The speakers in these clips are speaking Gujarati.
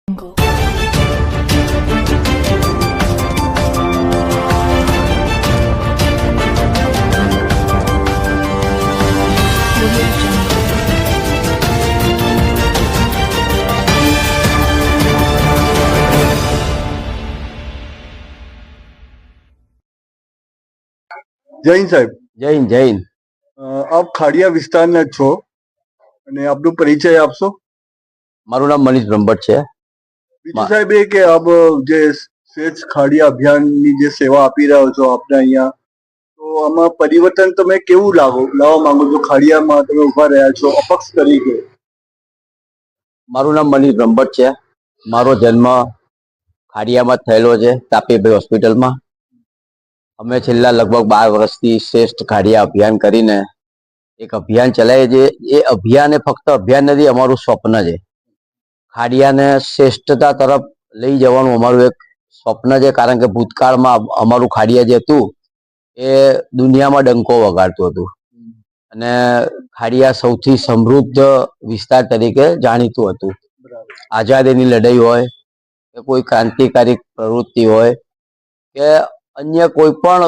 Jungle. Audio Jungle. જૈન સાહેબ, જૈન જૈન આપ ખાડિયા વિસ્તારના જ છો અને આપનો પરિચય આપશો. મારું નામ મનીષ બ્રહ્મભટ્ટ છે. બીજું સાહેબ એ કે આપ જે સ્વચ્છ ખાડિયા અભિયાનની જે સેવા આપી રહ્યો છો આપને અહીંયા, તો આમાં પરિવર્તન તમે કેવું લાવવા માંગો છો? ખાડિયામાં તમે ઉભા રહ્યા છો અપક્ષ તરીકે. મારું નામ મનીષ બ્રહ્મભટ્ટ છે. મારો જન્મ ખાડિયામાં જ થયેલો છે, તાપીભાઈ હોસ્પિટલમાં. અમે છેલ્લા લગભગ 12 વર્ષથી શ્રેષ્ઠ ખાડિયા અભિયાન કરીને એક અભિયાન ચલાવીએ છીએ. એ અભિયાન ફક્ત અભિયાન નથી, અમારું સ્વપ્ન છે. ખાડિયાને શ્રેષ્ઠતા તરફ લઈ જવાનું અમારું એક સ્વપ્ન છે. કારણ કે ભૂતકાળમાં અમારું ખાડિયા જે હતું એ દુનિયામાં ડંકો વગાડતું હતું અને ખાડિયા સૌથી સમૃદ્ધ વિસ્તાર તરીકે જાણીતું હતું. આઝાદીની લડાઈ હોય કે કોઈ ક્રાંતિકારી પ્રવૃત્તિ હોય કે અન્ય કોઈ પણ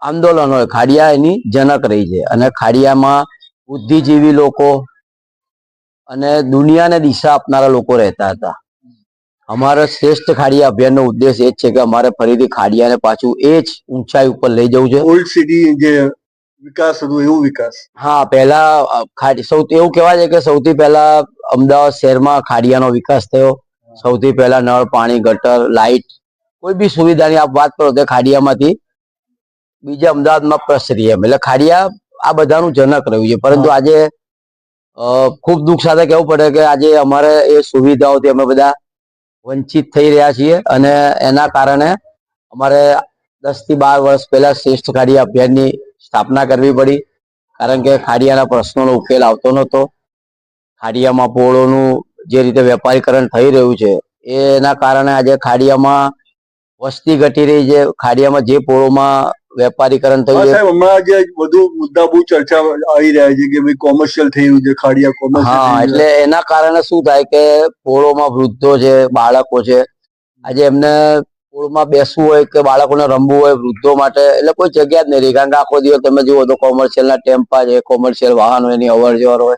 આંદોલન હોય, ખાડિયા એની જનક રહી છે. અને ખાડિયામાં બુદ્ધિજીવી લોકો અને દુનિયાને દિશા આપનારા લોકો રહેતા હતા. અમારા શ્રેષ્ઠ ખાડિયા અભિયાનનો ઉદ્દેશ એ જ છે કે અમારે ફરીથી ખાડિયાને પાછું એ જ ઊંચાઈ ઉપર લઈ જવું છે. ઓલ્ડ સિટી જે વિકાસ હતું એવું વિકાસ. હા, પહેલા સૌથી એવું કહેવાય છે કે સૌથી પહેલા અમદાવાદ શહેરમાં ખાડિયાનો વિકાસ થયો. સૌથી પહેલા નળ, પાણી, ગટર, લાઇટ, કોઈ બી સુવિધાની આપ વાત કરો તો ખાડિયામાંથી બીજા અમદાવાદમાં પ્રસરી એમ. એટલે ખાડિયા આ બધાનું જનક રહ્યું છે. પરંતુ આજે ખૂબ દુઃખ સાથે કહેવું પડે કે આજે અમારે એ સુવિધાઓથી અમે બધા વંચિત થઈ રહ્યા છીએ અને એના કારણે અમારે 10 થી 12 વર્ષ પહેલા શ્રેષ્ઠ ખાડિયા અભિયાનની સ્થાપના કરવી પડી. કારણ કે ખાડિયાના પ્રશ્નોનો ઉકેલ આવતો નહોતો. ખાડિયામાં પોળોનું જે રીતે વેપારીકરણ થઈ રહ્યું છે એના કારણે આજે ખાડિયામાં વસ્તી ઘટી રહી છે. ખાડિયામાં જે પોળોમાં વેપારીકરણ થયું છે, સાહેબ હમણાં જે વધુ મુદ્દા બહુ ચર્ચા આવી રહ્યા છે કે ભાઈ કોમર્શિયલ થઈ રહ્યું છે ખાડિયા, કોમર્શિયલ. હા, એટલે એના કારણે શું થાય કે પોળોમાં વૃદ્ધો છે, બાળકો છે, આજે એમને પોળમાં બેસવું હોય કે બાળકોને રમવું હોય વૃદ્ધો માટે, એટલે કોઈ જગ્યા જ નહીં રહી. કારણ કે આખો દિવસ તમે જુઓ તો કોમર્શિયલના ટેમ્પા છે, કોમર્શિયલ વાહનો એની અવર જવર હોય,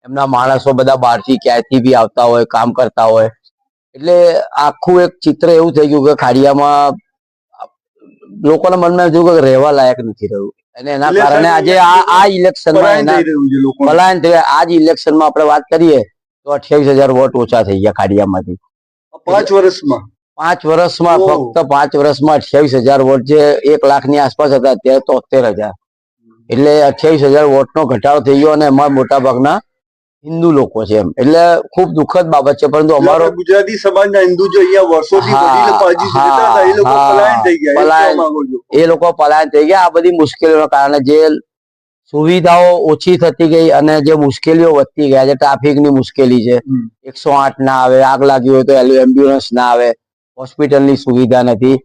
એમના માણસો બધા બહારથી ક્યાંયથી બી આવતા હોય, કામ કરતા હોય. એટલે આખું એક ચિત્ર એવું થઈ ગયું કે ખાડિયામાં લોકોના મનમાં એવું કે રહેવા લાયક નથી રહ્યું. અને એના કારણે આજે આ ઇલેક્શનમાં પલાયન થયું. આ જ ઇલેક્શનમાં આપણે વાત કરીએ તો 28,000 વોટ ઓછા થઈ ગયા ખાડિયામાંથી 5 વર્ષમાં. 5 વર્ષમાં ફક્ત 5 વર્ષમાં 28,000 વોટ, જે 1 લાખની આસપાસ હતા અત્યારે 73,000. એટલે 28,000 વોટનો ઘટાડો થઈ ગયો અને એમાં મોટા ભાગના હિન્દુ લોકો છે એમ. એટલે ખૂબ દુઃખદ બાબત છે. પરંતુ અમારો ગુજરાતી સમાજના હિન્દુ જે અહીંયા વર્ષોથી એ લોકો પલાયન થઈ ગયા. એ લોકો પલાયન થઈ ગયા આ બધી મુશ્કેલીઓના કારણે. જે સુવિધાઓ ઓછી થતી ગઈ અને જે મુશ્કેલીઓ વધતી ગયા છે, ટ્રાફિકની મુશ્કેલી છે, 108 ના આવે, આગ લાગી હોય તો એમ્બ્યુલન્સ ના આવે, હોસ્પિટલની સુવિધા નથી.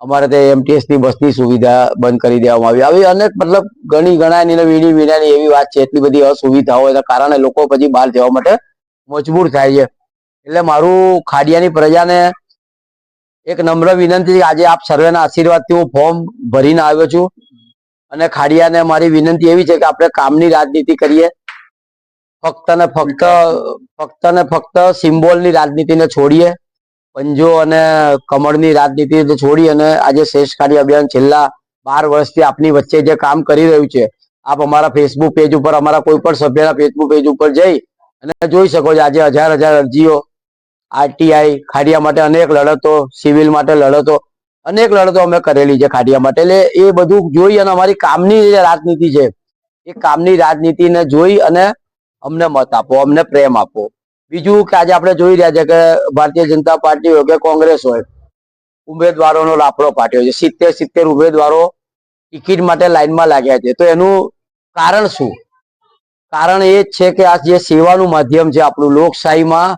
અમારે ત્યાં એમટીએસ ની બસની સુવિધા બંધ કરી દેવામાં આવી. આવી અનેક મતલબ ઘણી ગણાયની વીણી વીણાની એવી વાત છે. એટલી બધી અસુવિધાઓ એના કારણે લોકો પછી બહાર જવા માટે મજબૂર થાય છે. એટલે મારું ખાડિયાની પ્રજાને એક નમ્ર વિનંતી છે. આજે આપ સર્વેના આશીર્વાદથી હું ફોર્મ ભરીને આવ્યો છું અને ખાડિયાને મારી વિનંતી એવી છે કે આપણે કામની રાજનીતિ કરીએ. ફક્ત ને ફક્ત સિમ્બોલની રાજનીતિને છોડીએ. પંજો અને કમળની રાજનીતિ છોડી અને આજે શ્રેષ્ઠ ખાડિયા અભિયાન છેલ્લા 12 વર્ષથી આપની વચ્ચે જે કામ કરી રહ્યું છે, આપ અમારા ફેસબુક પેજ ઉપર, અમારા કોઈ પણ સભ્યના ફેસબુક પેજ ઉપર જઈ અને જોઈ શકો છો. આજે હજાર અરજીઓ, આરટીઆઈ, ખાડિયા માટે અનેક લડતો, સિવિલ માટે લડતો, અનેક લડતો અમે કરેલી છે ખાડિયા માટે. એટલે એ બધું જોઈ અને અમારી કામની જે રાજનીતિ છે એ કામની રાજનીતિને જોઈ અને અમને મત આપો, અમને પ્રેમ આપો. બીજું કે આજે આપણે જોઈ રહ્યા છે કે ભારતીય જનતા પાર્ટી હોય કે કોંગ્રેસ હોય, ઉમેદવારોનો લાફડો ફાટ્યો છે. 70 ઉમેદવારો ટિકિટ માટે લાઈનમાં લાગ્યા છે. તો એનું કારણ શું? કારણ એ જ છે કે આ જે સેવાનું માધ્યમ છે આપણું, લોકશાહીમાં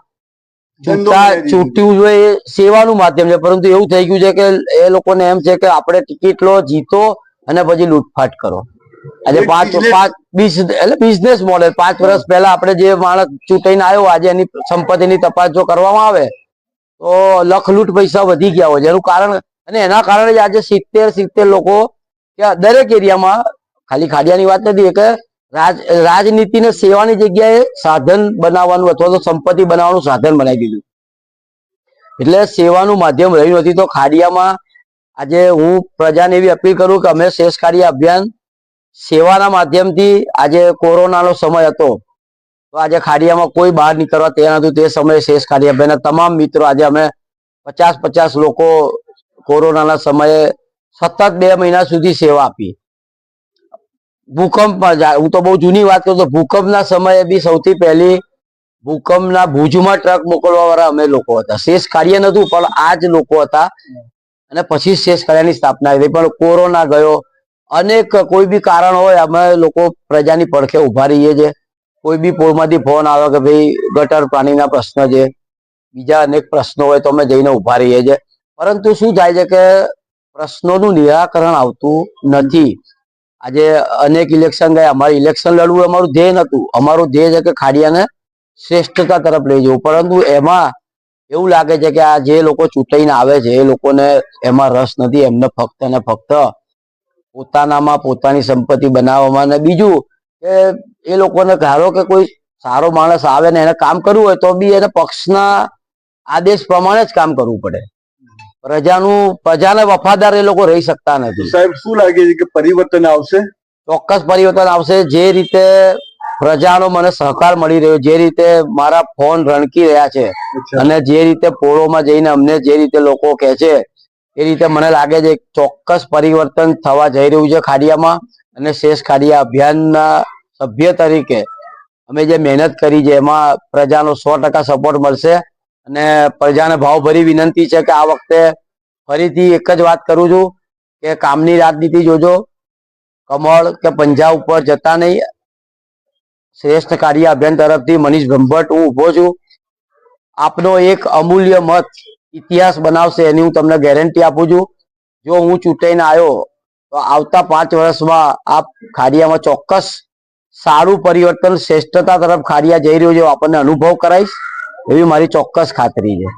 ચૂંટવું જોઈએ એ સેવાનું માધ્યમ છે. પરંતુ એવું થઈ ગયું છે કે એ લોકોને એમ છે કે આપણે ટિકિટ લો, જીતો અને પછી લૂંટફાટ કરો. આજે એટલે બિઝનેસ મોડેલ. 5 વર્ષ પહેલા આપણે જે માણસ ચૂંટાઈને આવ્યો, આજે એની સંપત્તિની તપાસ જો કરવામાં આવે તો લખલૂટ પૈસા વધી ગયા હોય છે એનું કારણ, અને એના કારણે જ આજે 70 લોકો કે દરેક એરિયામાં, ખાલી ખાડિયાની વાત નથી, કે રાજનીતિને સેવાની જગ્યાએ સાધન બનાવવાનું અથવા તો સંપત્તિ બનાવવાનું સાધન બનાવી દીધું. એટલે સેવાનું માધ્યમ રહ્યું નથી. તો ખાડિયામાં આજે હું પ્રજાને એવી અપીલ કરું કે અમે શેષ ખાડિયા અભિયાન સેવાના માધ્યમથી, આજે કોરોનાનો સમય હતો તો આજે ખાડિયામાં કોઈ બહાર નીકળવા તૈયાર નતું, તે સમયે શેષ ખાડિયા અભિયાનના તમામ મિત્રો, આજે અમે 50 લોકો કોરોનાના સમયે સતત 2 મહિના સુધી સેવા આપી. ભૂકંપમાં, હું તો બહુ જૂની વાત કરું તો ભૂકંપના સમયે બી સૌથી પહેલી ભૂકંપના ભુજમાં ટ્રક મોકલવા વાળા અમે લોકો હતા. શેષ ખાડિયા નતું પણ આ જ લોકો હતા, અને પછી શેષ ખાડિયાની સ્થાપના થઈ. પણ કોરોના ગયો, અનેક કોઈ બી કારણ હોય, અમે લોકો પ્રજાની પડખે ઉભા રહીએ છીએ. કોઈ બી પોળમાંથી ફોન આવે કે ભાઈ ગટર પાણીના પ્રશ્ન છે, બીજા અનેક પ્રશ્નો હોય તો અમે જઈને ઉભા રહીએ છીએ. પરંતુ શું થાય છે કે પ્રશ્નોનું નિરાકરણ આવતું નથી. આજે અનેક ઇલેક્શન ગયા, અમારે ઇલેક્શન લડવું અમારું ધ્યેય નતું. અમારું ધ્યેય છે કે ખાડિયાને શ્રેષ્ઠતા તરફ લઈ જવું. પરંતુ એમાં એવું લાગે છે કે આ જે લોકો ચૂંટાઈને આવે છે એ લોકોને એમાં રસ નથી. એમને ફક્ત ને ફક્ત પોતાનામાં પોતાની સંપત્તિ બનાવવામાં, અને બીજું કે એ લોકોને ધારો કે કોઈ સારો માણસ આવે ને એને કામ કરવું હોય તો બી એને પક્ષના આદેશ પ્રમાણે જ કામ કરવું પડે. પ્રજાને વફાદાર એ લોકો રહી શકતા નથી. સાહેબ, શું લાગે છે કે પરિવર્તન આવશે? ચોક્કસ પરિવર્તન આવશે. જે રીતે પ્રજાનો મને સહકાર મળી રહ્યો, જે રીતે મારા ફોન રણકી રહ્યા છે, અને જે રીતે પોળોમાં જઈને અમને જે રીતે લોકો કહે છે, એ રીતે મને લાગે છે ચોક્કસ પરિવર્તન થવા જઈ રહ્યું છે ખાડિયામાં. અને શેષ ખાડિયા અભિયાનના સભ્ય તરીકે અમે જે મહેનત કરી છે એમાં પ્રજાનો 100% સપોર્ટ મળશે. અને પ્રજાને ભાવભરી વિનંતી છે કે આ વખતે ફરીથી એક જ વાત કરું છું કે કામની રાજનીતિ જોજો, કમળ કે પંજા ઉપર જતા નહીં. શ્રેષ્ઠ ખાડિયા અભિયાન તરફથી મનીષ બ્રહ્મભટ્ટ હું ઉભો છું. આપનો એક અમૂલ્ય મત ઇતિહાસ બનાવશે એની હું તમને ગેરંટી આપું છું. જો હું ચૂંટાઈને આવ્યો તો આવતા 5 વર્ષમાં આપ ખાડિયામાં ચોક્કસ સારું પરિવર્તન, શ્રેષ્ઠતા તરફ ખાડિયા જઈ રહ્યું છે આપણને અનુભવ કરાઈશ, એવી મારી ચોક્કસ ખાતરી છે.